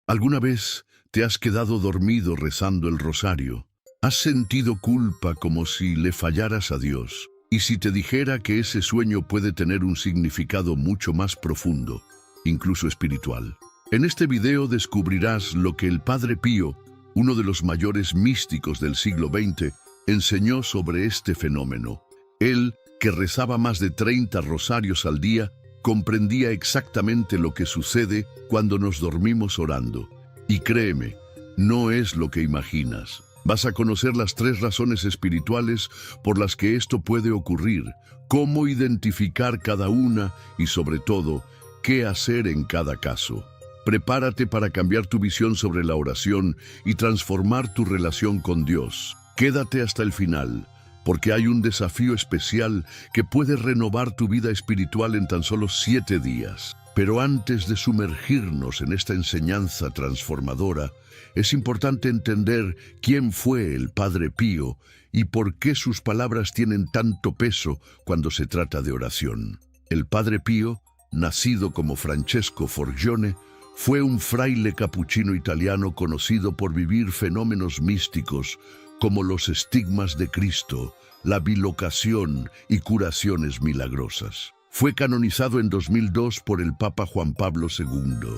¿Alguna vez te has quedado dormido rezando el rosario? ¿Has sentido culpa como si le fallaras a Dios? Y si te dijera que ese sueño puede tener un significado mucho más profundo, incluso espiritual. En este video descubrirás lo que el Padre Pío, uno de los mayores místicos del siglo XX, enseñó sobre este fenómeno. Él, que rezaba más de 30 rosarios al día, comprendía exactamente lo que sucede cuando nos dormimos orando. Y créeme, no es lo que imaginas. Vas a conocer las 3 razones espirituales por las que esto puede ocurrir, cómo identificar cada una y, sobre todo, qué hacer en cada caso. Prepárate para cambiar tu visión sobre la oración y transformar tu relación con Dios. Quédate hasta el final, porque hay un desafío especial que puede renovar tu vida espiritual en tan solo 7 días. Pero antes de sumergirnos en esta enseñanza transformadora, es importante entender quién fue el Padre Pío y por qué sus palabras tienen tanto peso cuando se trata de oración. El Padre Pío, nacido como Francesco Forgione, fue un fraile capuchino italiano conocido por vivir fenómenos místicos como los estigmas de Cristo, la bilocación y curaciones milagrosas. Fue canonizado en 2002 por el Papa Juan Pablo II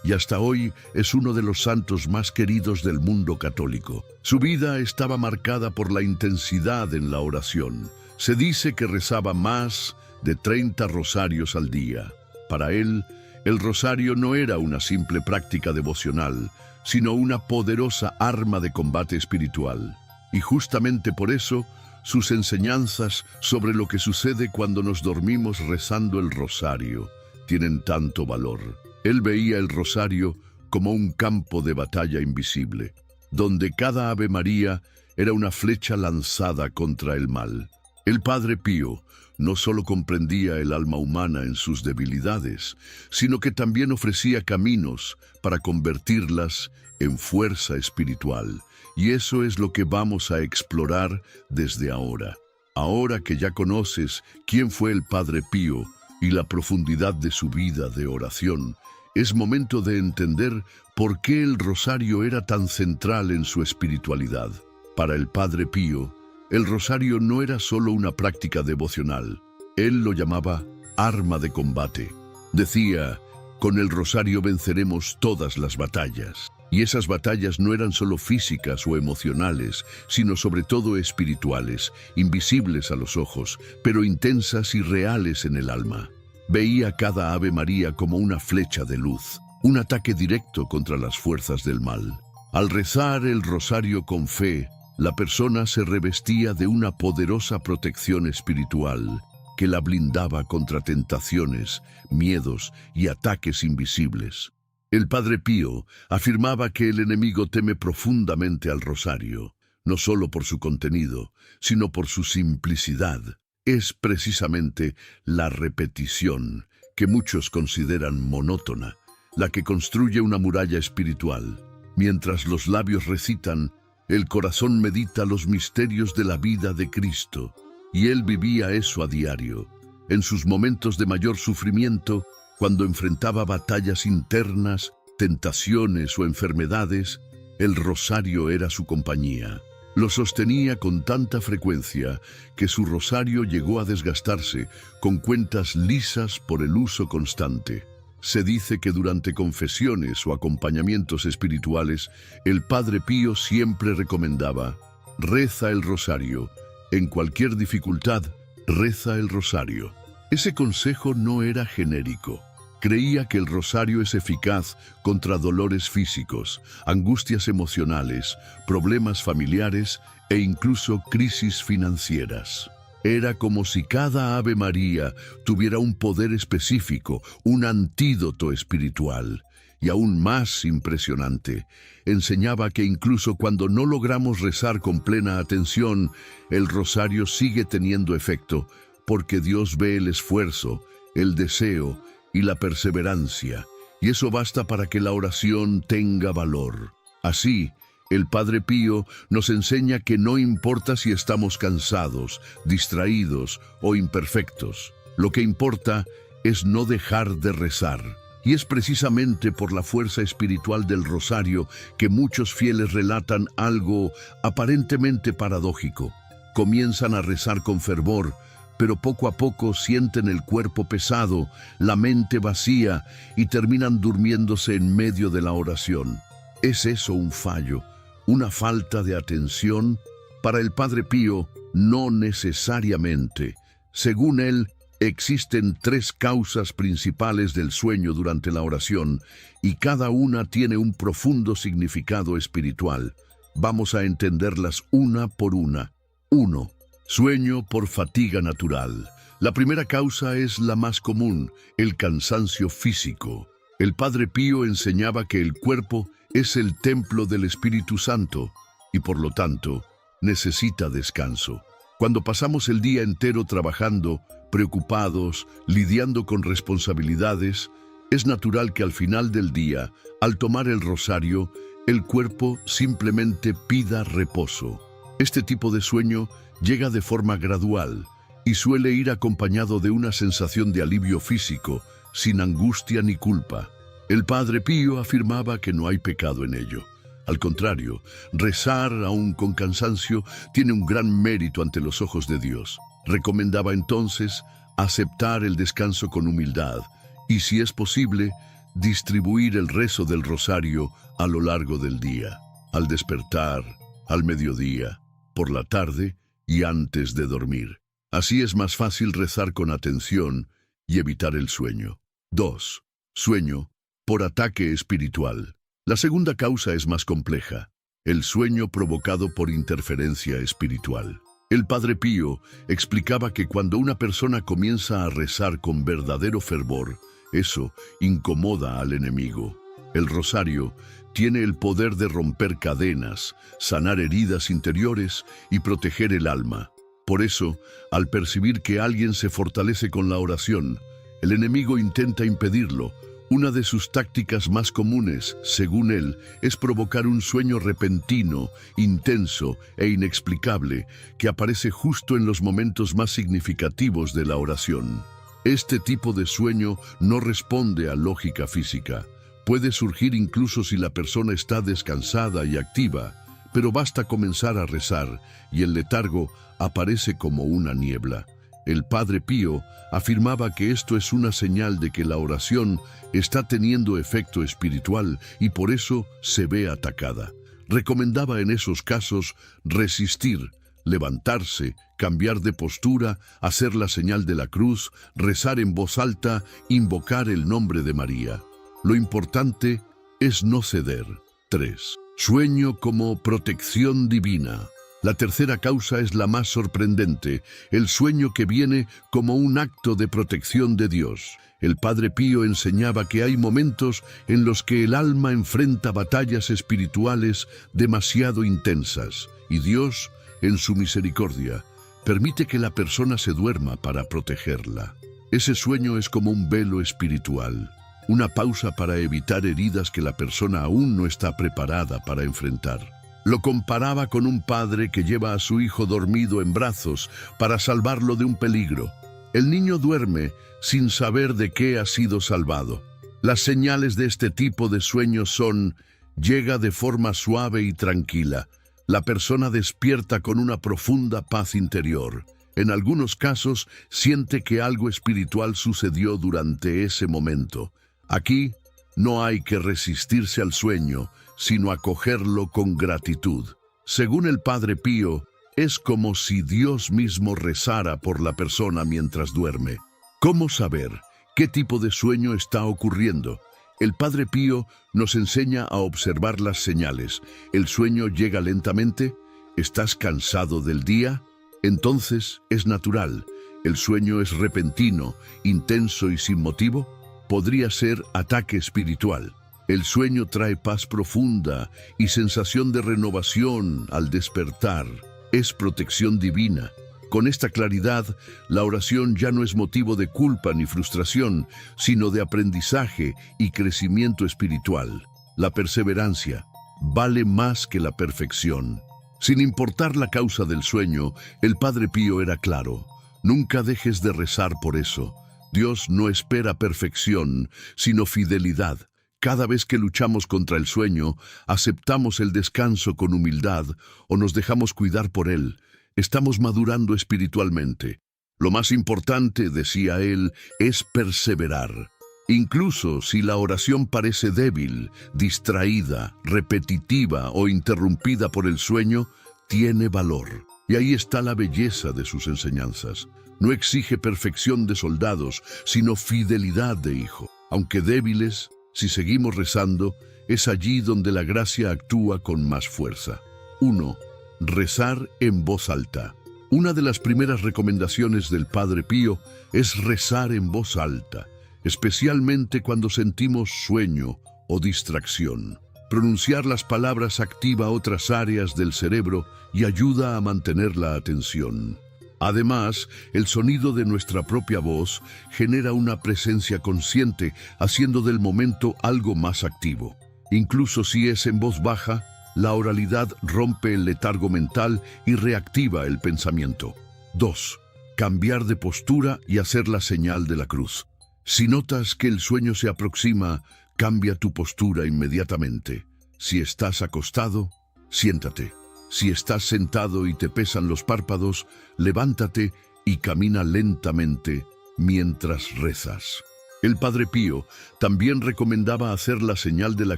y hasta hoy es uno de los santos más queridos del mundo católico. Su vida estaba marcada por la intensidad en la oración. Se dice que rezaba más de 30 rosarios al día. Para él, el rosario no era una simple práctica devocional, sino una poderosa arma de combate espiritual. Y justamente por eso, sus enseñanzas sobre lo que sucede cuando nos dormimos rezando el rosario tienen tanto valor. Él veía el rosario como un campo de batalla invisible, donde cada Ave María era una flecha lanzada contra el mal. El Padre Pío no solo comprendía el alma humana en sus debilidades, sino que también ofrecía caminos para convertirlas en fuerza espiritual. Y eso es lo que vamos a explorar desde ahora. Ahora que ya conoces quién fue el Padre Pío y la profundidad de su vida de oración, es momento de entender por qué el rosario era tan central en su espiritualidad. Para el Padre Pío, el rosario no era solo una práctica devocional. Él lo llamaba arma de combate. Decía, con el rosario venceremos todas las batallas. Y esas batallas no eran solo físicas o emocionales, sino sobre todo espirituales, invisibles a los ojos, pero intensas y reales en el alma. Veía cada Ave María como una flecha de luz, un ataque directo contra las fuerzas del mal. Al rezar el rosario con fe, la persona se revestía de una poderosa protección espiritual que la blindaba contra tentaciones, miedos y ataques invisibles. El Padre Pío afirmaba que el enemigo teme profundamente al rosario, no solo por su contenido, sino por su simplicidad. Es precisamente la repetición, que muchos consideran monótona, la que construye una muralla espiritual. Mientras los labios recitan, el corazón medita los misterios de la vida de Cristo, y él vivía eso a diario. En sus momentos de mayor sufrimiento, cuando enfrentaba batallas internas, tentaciones o enfermedades, el rosario era su compañía. Lo sostenía con tanta frecuencia que su rosario llegó a desgastarse con cuentas lisas por el uso constante. Se dice que durante confesiones o acompañamientos espirituales, el Padre Pío siempre recomendaba: reza el rosario. En cualquier dificultad, reza el rosario. Ese consejo no era genérico. Creía que el rosario es eficaz contra dolores físicos, angustias emocionales, problemas familiares e incluso crisis financieras. Era como si cada Ave María tuviera un poder específico, un antídoto espiritual. Y aún más impresionante, enseñaba que incluso cuando no logramos rezar con plena atención, el rosario sigue teniendo efecto, porque Dios ve el esfuerzo, el deseo y la perseverancia, y eso basta para que la oración tenga valor. Así, el Padre Pío nos enseña que no importa si estamos cansados, distraídos o imperfectos. Lo que importa es no dejar de rezar. Y es precisamente por la fuerza espiritual del rosario que muchos fieles relatan algo aparentemente paradójico. Comienzan a rezar con fervor, pero poco a poco sienten el cuerpo pesado, la mente vacía y terminan durmiéndose en medio de la oración. ¿Es eso un fallo, una falta de atención? Para el Padre Pío, no necesariamente. Según él, existen 3 causas principales del sueño durante la oración y cada una tiene un profundo significado espiritual. Vamos a entenderlas una por una. 1. Sueño por fatiga natural. La primera causa es la más común, el cansancio físico. El Padre Pío enseñaba que el cuerpo es el templo del Espíritu Santo y por lo tanto necesita descanso. Cuando pasamos el día entero trabajando, preocupados, lidiando con responsabilidades, es natural que al final del día, al tomar el rosario, el cuerpo simplemente pida reposo. Este tipo de sueño llega de forma gradual y suele ir acompañado de una sensación de alivio físico, sin angustia ni culpa. El Padre Pío afirmaba que no hay pecado en ello. Al contrario, rezar aún con cansancio tiene un gran mérito ante los ojos de Dios. Recomendaba entonces aceptar el descanso con humildad y, si es posible, distribuir el rezo del rosario a lo largo del día, al despertar, al mediodía, por la tarde y antes de dormir. Así es más fácil rezar con atención y evitar el sueño. 2. Sueño por ataque espiritual. La segunda causa es más compleja, el sueño provocado por interferencia espiritual. El Padre Pío explicaba que cuando una persona comienza a rezar con verdadero fervor, eso incomoda al enemigo. El rosario tiene el poder de romper cadenas, sanar heridas interiores y proteger el alma. Por eso, al percibir que alguien se fortalece con la oración, el enemigo intenta impedirlo. Una de sus tácticas más comunes, según él, es provocar un sueño repentino, intenso e inexplicable que aparece justo en los momentos más significativos de la oración. Este tipo de sueño no responde a lógica física. Puede surgir incluso si la persona está descansada y activa, pero basta comenzar a rezar y el letargo aparece como una niebla. El Padre Pío afirmaba que esto es una señal de que la oración está teniendo efecto espiritual y por eso se ve atacada. Recomendaba en esos casos resistir, levantarse, cambiar de postura, hacer la señal de la cruz, rezar en voz alta, invocar el nombre de María. Lo importante es no ceder. 3. Sueño como protección divina. La tercera causa es la más sorprendente, el sueño que viene como un acto de protección de Dios. El Padre Pío enseñaba que hay momentos en los que el alma enfrenta batallas espirituales demasiado intensas, y Dios, en su misericordia, permite que la persona se duerma para protegerla. Ese sueño es como un velo espiritual, una pausa para evitar heridas que la persona aún no está preparada para enfrentar. Lo comparaba con un padre que lleva a su hijo dormido en brazos para salvarlo de un peligro. El niño duerme sin saber de qué ha sido salvado. Las señales de este tipo de sueños son: llega de forma suave y tranquila. La persona despierta con una profunda paz interior. En algunos casos, siente que algo espiritual sucedió durante ese momento. Aquí no hay que resistirse al sueño, sino acogerlo con gratitud. Según el Padre Pío, es como si Dios mismo rezara por la persona mientras duerme. ¿Cómo saber qué tipo de sueño está ocurriendo? El Padre Pío nos enseña a observar las señales. ¿El sueño llega lentamente? ¿Estás cansado del día? Entonces es natural. ¿El sueño es repentino, intenso y sin motivo? Podría ser ataque espiritual. El sueño trae paz profunda y sensación de renovación al despertar. Es protección divina. Con esta claridad, la oración ya no es motivo de culpa ni frustración, sino de aprendizaje y crecimiento espiritual. La perseverancia vale más que la perfección. Sin importar la causa del sueño, el Padre Pío era claro: nunca dejes de rezar por eso. Dios no espera perfección, sino fidelidad. Cada vez que luchamos contra el sueño, aceptamos el descanso con humildad o nos dejamos cuidar por él. Estamos madurando espiritualmente. Lo más importante, decía él, es perseverar. Incluso si la oración parece débil, distraída, repetitiva o interrumpida por el sueño, tiene valor. Y ahí está la belleza de sus enseñanzas. No exige perfección de soldados, sino fidelidad de hijo. Aunque débiles, si seguimos rezando, es allí donde la gracia actúa con más fuerza. 1. Rezar en voz alta. Una de las primeras recomendaciones del Padre Pío es rezar en voz alta, especialmente cuando sentimos sueño o distracción. Pronunciar las palabras activa otras áreas del cerebro y ayuda a mantener la atención. Además, el sonido de nuestra propia voz genera una presencia consciente, haciendo del momento algo más activo. Incluso si es en voz baja, la oralidad rompe el letargo mental y reactiva el pensamiento. 2. Cambiar de postura y hacer la señal de la cruz. Si notas que el sueño se aproxima, cambia tu postura inmediatamente. Si estás acostado, siéntate. Si estás sentado y te pesan los párpados, levántate y camina lentamente mientras rezas. El Padre Pío también recomendaba hacer la señal de la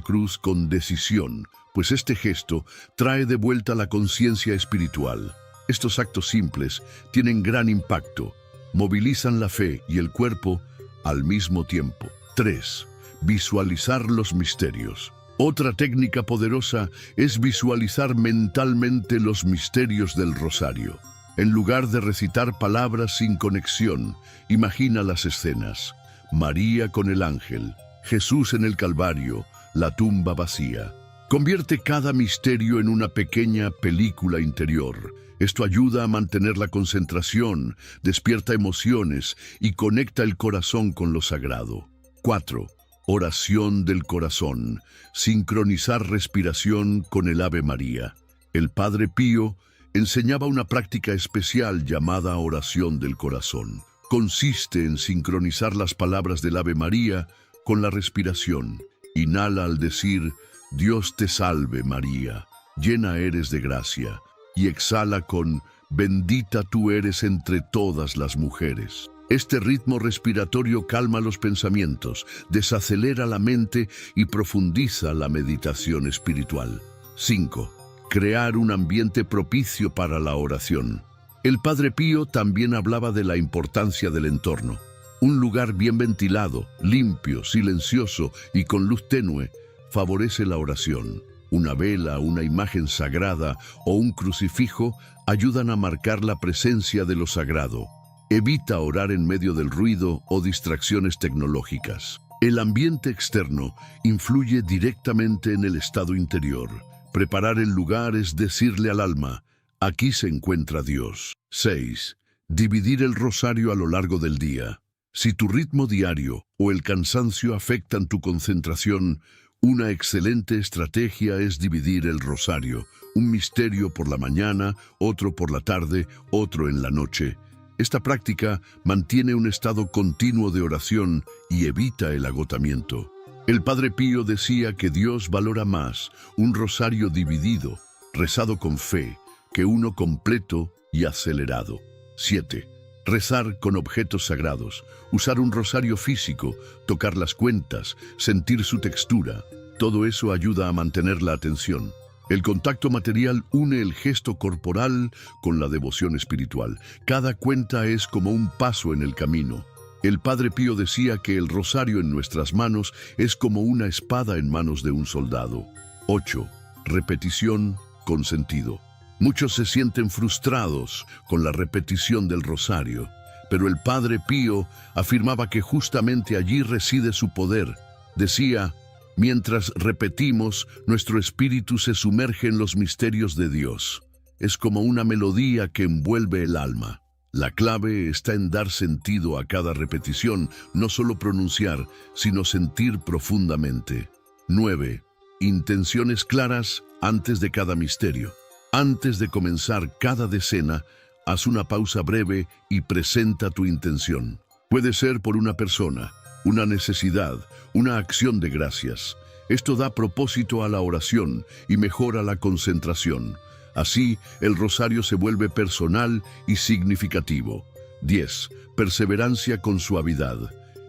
cruz con decisión, pues este gesto trae de vuelta la conciencia espiritual. Estos actos simples tienen gran impacto, movilizan la fe y el cuerpo al mismo tiempo. 3. Visualizar los misterios. Otra técnica poderosa es visualizar mentalmente los misterios del rosario. En lugar de recitar palabras sin conexión, imagina las escenas. María con el ángel, Jesús en el Calvario, la tumba vacía. Convierte cada misterio en una pequeña película interior. Esto ayuda a mantener la concentración, despierta emociones y conecta el corazón con lo sagrado. 4. Oración del corazón. Sincronizar respiración con el Ave María. El Padre Pío enseñaba una práctica especial llamada oración del corazón. Consiste en sincronizar las palabras del Ave María con la respiración. Inhala al decir, Dios te salve María, llena eres de gracia, y exhala con, bendita tú eres entre todas las mujeres. Este ritmo respiratorio calma los pensamientos, desacelera la mente y profundiza la meditación espiritual. 5. Crear un ambiente propicio para la oración. El Padre Pío también hablaba de la importancia del entorno. Un lugar bien ventilado, limpio, silencioso y con luz tenue favorece la oración. Una vela, una imagen sagrada o un crucifijo ayudan a marcar la presencia de lo sagrado. Evita orar en medio del ruido o distracciones tecnológicas. El ambiente externo influye directamente en el estado interior. Preparar el lugar es decirle al alma, aquí se encuentra Dios. 6. Dividir el rosario a lo largo del día. Si tu ritmo diario o el cansancio afectan tu concentración, una excelente estrategia es dividir el rosario. Un misterio por la mañana, otro por la tarde, otro en la noche. Esta práctica mantiene un estado continuo de oración y evita el agotamiento. El Padre Pío decía que Dios valora más un rosario dividido, rezado con fe, que uno completo y acelerado. 7. Rezar con objetos sagrados. Usar un rosario físico, tocar las cuentas, sentir su textura. Todo eso ayuda a mantener la atención. El contacto material une el gesto corporal con la devoción espiritual. Cada cuenta es como un paso en el camino. El Padre Pío decía que el rosario en nuestras manos es como una espada en manos de un soldado. 8. Repetición con sentido. Muchos se sienten frustrados con la repetición del rosario, pero el Padre Pío afirmaba que justamente allí reside su poder. Decía, mientras repetimos, nuestro espíritu se sumerge en los misterios de Dios. Es como una melodía que envuelve el alma. La clave está en dar sentido a cada repetición, no solo pronunciar, sino sentir profundamente. 9. Intenciones claras antes de cada misterio. Antes de comenzar cada decena, haz una pausa breve y presenta tu intención. Puede ser por una persona, una necesidad, una acción de gracias. Esto da propósito a la oración y mejora la concentración. Así, el rosario se vuelve personal y significativo. 10. Perseverancia con suavidad.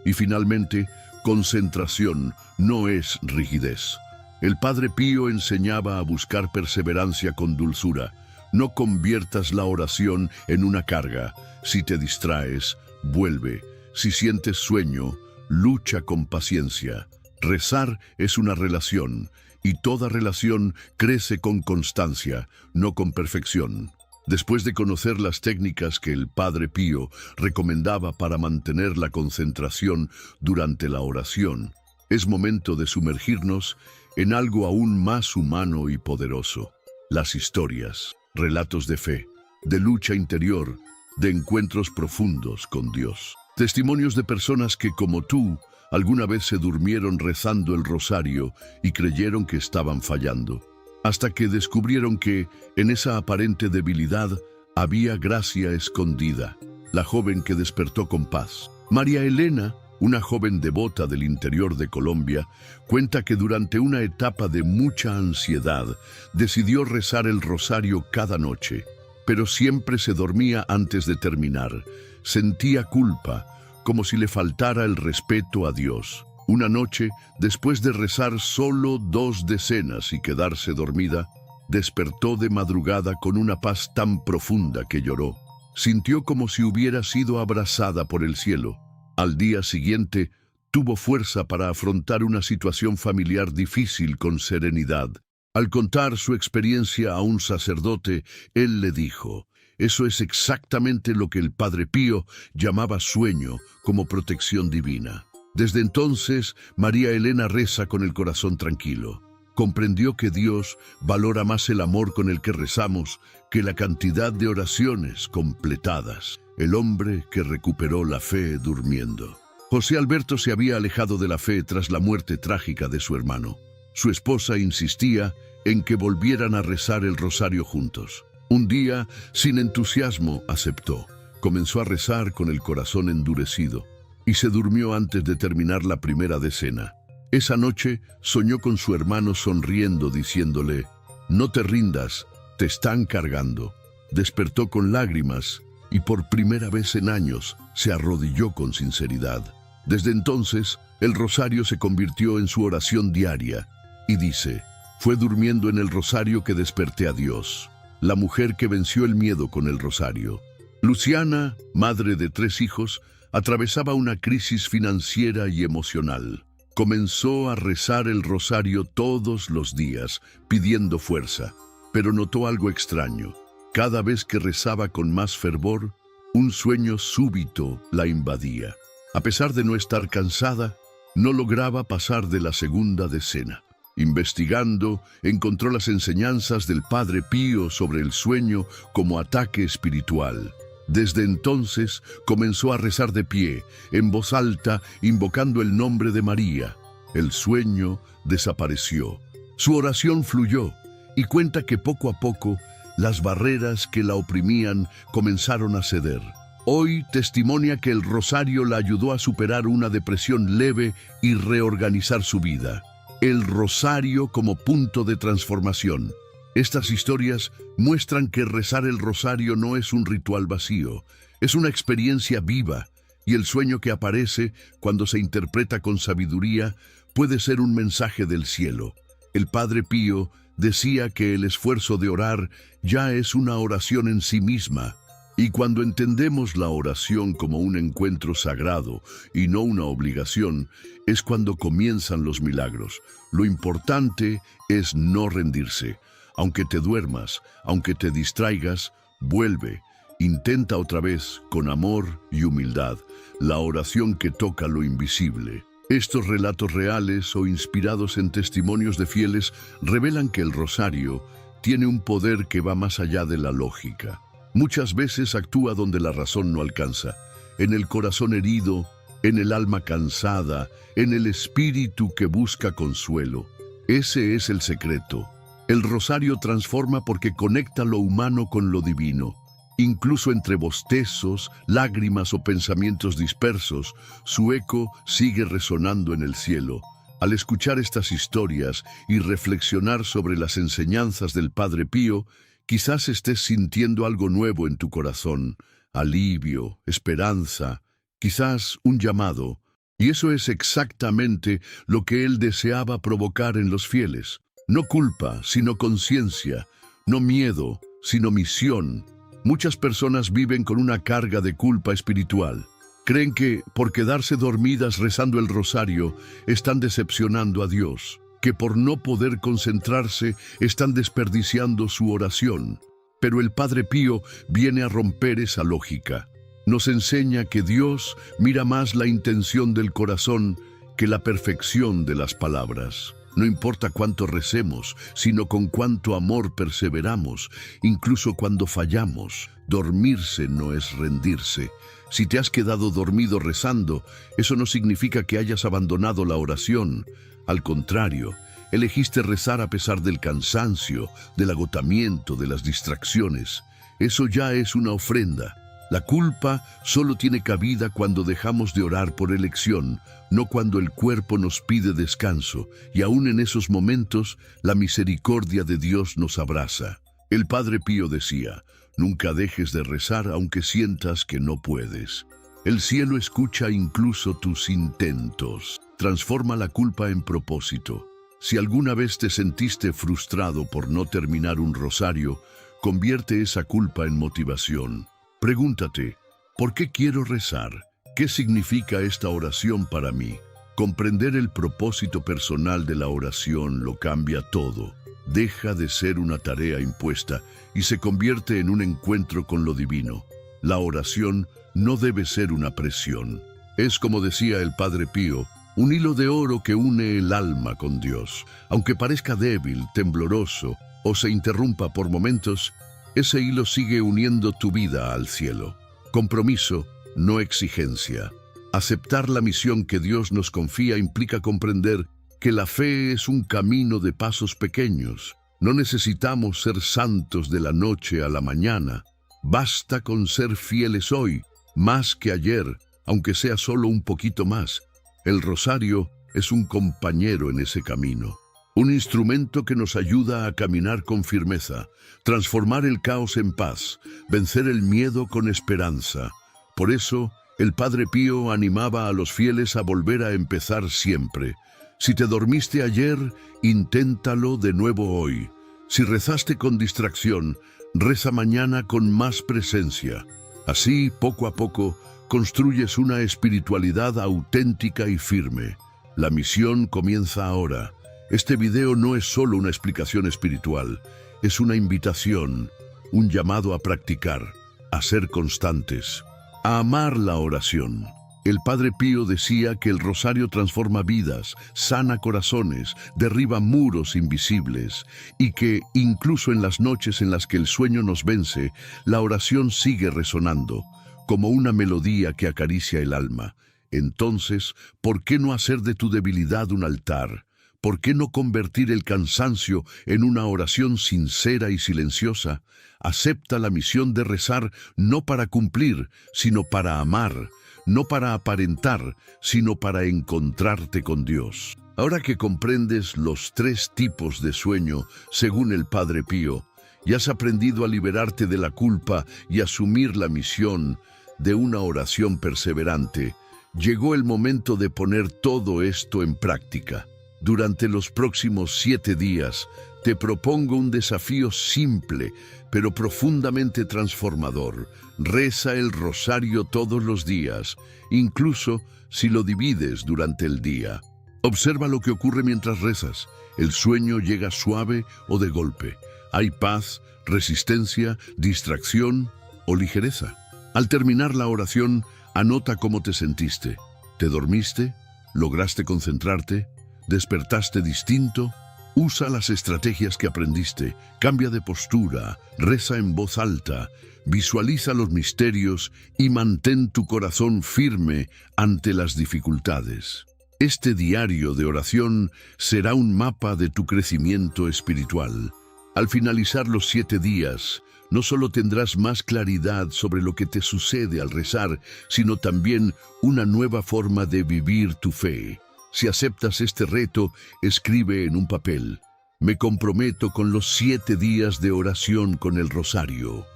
Y finalmente, concentración no es rigidez. El Padre Pío enseñaba a buscar perseverancia con dulzura. No conviertas la oración en una carga. Si te distraes, vuelve. Si sientes sueño, lucha con paciencia. Rezar es una relación, y toda relación crece con constancia, no con perfección. Después de conocer las técnicas que el Padre Pío recomendaba para mantener la concentración durante la oración, es momento de sumergirnos en algo aún más humano y poderoso. Las historias, relatos de fe, de lucha interior, de encuentros profundos con Dios. Testimonios de personas que, como tú, alguna vez se durmieron rezando el rosario y creyeron que estaban fallando, hasta que descubrieron que, en esa aparente debilidad, había gracia escondida, la joven que despertó con paz. María Elena, una joven devota del interior de Colombia, cuenta que durante una etapa de mucha ansiedad, decidió rezar el rosario cada noche, pero siempre se dormía antes de terminar. Sentía culpa, como si le faltara el respeto a Dios. Una noche, después de rezar solo 2 decenas y quedarse dormida, despertó de madrugada con una paz tan profunda que lloró. Sintió como si hubiera sido abrazada por el cielo. Al día siguiente, tuvo fuerza para afrontar una situación familiar difícil con serenidad. Al contar su experiencia a un sacerdote, él le dijo: eso es exactamente lo que el Padre Pío llamaba sueño como protección divina. Desde entonces, María Elena reza con el corazón tranquilo. Comprendió que Dios valora más el amor con el que rezamos que la cantidad de oraciones completadas. El hombre que recuperó la fe durmiendo. José Alberto se había alejado de la fe tras la muerte trágica de su hermano. Su esposa insistía en que volvieran a rezar el rosario juntos. Un día, sin entusiasmo, aceptó. Comenzó a rezar con el corazón endurecido y se durmió antes de terminar la primera decena. Esa noche soñó con su hermano sonriendo, diciéndole: no te rindas, te están cargando. Despertó con lágrimas y por primera vez en años se arrodilló con sinceridad. Desde entonces, el rosario se convirtió en su oración diaria y dice: fue durmiendo en el rosario que desperté a Dios. La mujer que venció el miedo con el rosario. Luciana, madre de 3 hijos, atravesaba una crisis financiera y emocional. Comenzó a rezar el rosario todos los días, pidiendo fuerza, pero notó algo extraño. Cada vez que rezaba con más fervor, un sueño súbito la invadía. A pesar de no estar cansada, no lograba pasar de la segunda decena. Investigando, encontró las enseñanzas del Padre Pío sobre el sueño como ataque espiritual. Desde entonces comenzó a rezar de pie, en voz alta, invocando el nombre de María. El sueño desapareció. Su oración fluyó y cuenta que poco a poco las barreras que la oprimían comenzaron a ceder. Hoy testimonia que el rosario la ayudó a superar una depresión leve y reorganizar su vida. El rosario como punto de transformación. Estas historias muestran que rezar el rosario no es un ritual vacío, es una experiencia viva, y el sueño que aparece cuando se interpreta con sabiduría puede ser un mensaje del cielo. El Padre Pío decía que el esfuerzo de orar ya es una oración en sí misma. Y cuando entendemos la oración como un encuentro sagrado y no una obligación, es cuando comienzan los milagros. Lo importante es no rendirse. Aunque te duermas, aunque te distraigas, vuelve. Intenta otra vez, con amor y humildad, la oración que toca lo invisible. Estos relatos reales o inspirados en testimonios de fieles revelan que el rosario tiene un poder que va más allá de la lógica. Muchas veces actúa donde la razón no alcanza, en el corazón herido, en el alma cansada, en el espíritu que busca consuelo. Ese es el secreto. El rosario transforma porque conecta lo humano con lo divino. Incluso entre bostezos, lágrimas o pensamientos dispersos, su eco sigue resonando en el cielo. Al escuchar estas historias y reflexionar sobre las enseñanzas del Padre Pío, quizás estés sintiendo algo nuevo en tu corazón, alivio, esperanza, quizás un llamado. Y eso es exactamente lo que él deseaba provocar en los fieles. No culpa, sino conciencia. No miedo, sino misión. Muchas personas viven con una carga de culpa espiritual. Creen que, por quedarse dormidas rezando el rosario, están decepcionando a Dios, que por no poder concentrarse están desperdiciando su oración. Pero el Padre Pío viene a romper esa lógica. Nos enseña que Dios mira más la intención del corazón que la perfección de las palabras. No importa cuánto recemos, sino con cuánto amor perseveramos, incluso cuando fallamos. Dormirse no es rendirse. Si te has quedado dormido rezando, eso no significa que hayas abandonado la oración. Al contrario, elegiste rezar a pesar del cansancio, del agotamiento, de las distracciones. Eso ya es una ofrenda. La culpa solo tiene cabida cuando dejamos de orar por elección, no cuando el cuerpo nos pide descanso, y aún en esos momentos la misericordia de Dios nos abraza. El Padre Pío decía: nunca dejes de rezar aunque sientas que no puedes. El cielo escucha incluso tus intentos. Transforma la culpa en propósito. Si alguna vez te sentiste frustrado por no terminar un rosario, convierte esa culpa en motivación. Pregúntate, ¿por qué quiero rezar? ¿Qué significa esta oración para mí? Comprender el propósito personal de la oración lo cambia todo. Deja de ser una tarea impuesta y se convierte en un encuentro con lo divino. La oración no debe ser una presión. Es, como decía el Padre Pío, un hilo de oro que une el alma con Dios. Aunque parezca débil, tembloroso o se interrumpa por momentos, ese hilo sigue uniendo tu vida al cielo. Compromiso, no exigencia. Aceptar la misión que Dios nos confía implica comprender que la fe es un camino de pasos pequeños. No necesitamos ser santos de la noche a la mañana. Basta con ser fieles hoy, más que ayer, aunque sea solo un poquito más. El rosario es un compañero en ese camino. Un instrumento que nos ayuda a caminar con firmeza, transformar el caos en paz, vencer el miedo con esperanza. Por eso, el Padre Pío animaba a los fieles a volver a empezar siempre. Si te dormiste ayer, inténtalo de nuevo hoy. Si rezaste con distracción, reza mañana con más presencia. Así, poco a poco, construyes una espiritualidad auténtica y firme. La misión comienza ahora. Este video no es solo una explicación espiritual, es una invitación, un llamado a practicar, a ser constantes, a amar la oración. El Padre Pío decía que el rosario transforma vidas, sana corazones, derriba muros invisibles y que, incluso en las noches en las que el sueño nos vence, la oración sigue resonando, como una melodía que acaricia el alma. Entonces, ¿por qué no hacer de tu debilidad un altar? ¿Por qué no convertir el cansancio en una oración sincera y silenciosa? Acepta la misión de rezar no para cumplir, sino para amar, no para aparentar, sino para encontrarte con Dios. Ahora que comprendes los 3 tipos de sueño, según el Padre Pío, y has aprendido a liberarte de la culpa y asumir la misión de una oración perseverante, llegó el momento de poner todo esto en práctica. Durante los próximos 7 días, te propongo un desafío simple, pero profundamente transformador. Reza el rosario todos los días, incluso si lo divides durante el día. Observa lo que ocurre mientras rezas. El sueño llega suave o de golpe. Hay paz, resistencia, distracción o ligereza. Al terminar la oración, anota cómo te sentiste. ¿Te dormiste? ¿Lograste concentrarte? ¿Despertaste distinto? Usa las estrategias que aprendiste, cambia de postura, reza en voz alta, visualiza los misterios y mantén tu corazón firme ante las dificultades. Este diario de oración será un mapa de tu crecimiento espiritual. Al finalizar los 7 días, No solo tendrás más claridad sobre lo que te sucede al rezar, sino también una nueva forma de vivir tu fe. Si aceptas este reto, escribe en un papel: me comprometo con los 7 días de oración con el rosario.